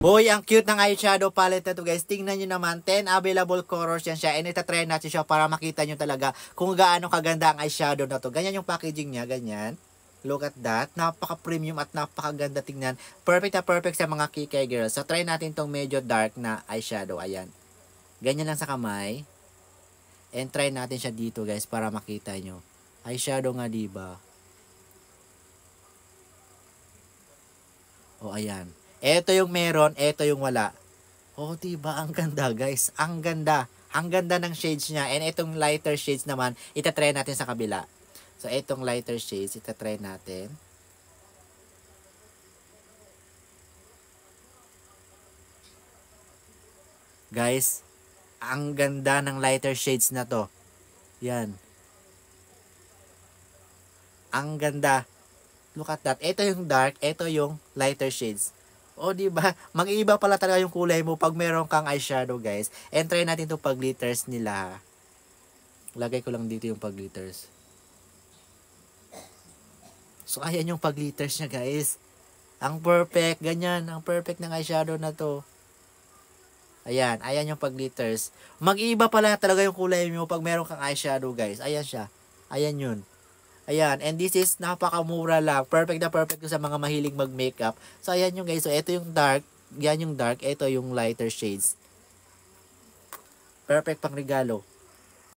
Hoy, ang cute ng eyeshadow palette na to guys. Tingnan nyo naman, 10 available colors yan siya. And itatry natin siya para makita nyo talaga kung gaano kaganda ang eyeshadow na to. Ganyan yung packaging niya, ganyan. Look at that. Napaka-premium at napakaganda tingnan. Perfect na perfect sa mga kikay girls. So, try natin tong medyo dark na eyeshadow. Ayan. Ganyan lang sa kamay. And try natin siya dito guys para makita nyo. Eyeshadow nga diba? O, ayan. Ito yung meron, ito yung wala. Oh, diba? Ang ganda, guys. Ang ganda. Ang ganda ng shades niya. And itong lighter shades naman, itatry natin sa kabila. So, itong lighter shades, itatry natin. Guys, ang ganda ng lighter shades na to. Yan. Ang ganda. Look at that. Ito yung dark, ito yung lighter shades. O, diba? Mag-iiba pala talaga yung kulay mo pag meron kang eyeshadow, guys. And try natin itong pag-glitters nila. Lagay ko lang dito yung pag-glitters. So, ayan yung pag-glitters niya, guys. Ang perfect. Ganyan. Ang perfect ng eyeshadow na to. Ayan. Ayan yung pag-glitters. Mag-iiba pala talaga yung kulay mo pag meron kang eyeshadow, guys. Ayan siya. Ayan yun. Ayan, and this is napakamura lang. Perfect na perfect sa mga mahilig mag-makeup. So, ayan yung guys. So, ito yung dark. Yan yung dark. Ito yung lighter shades. Perfect pang regalo.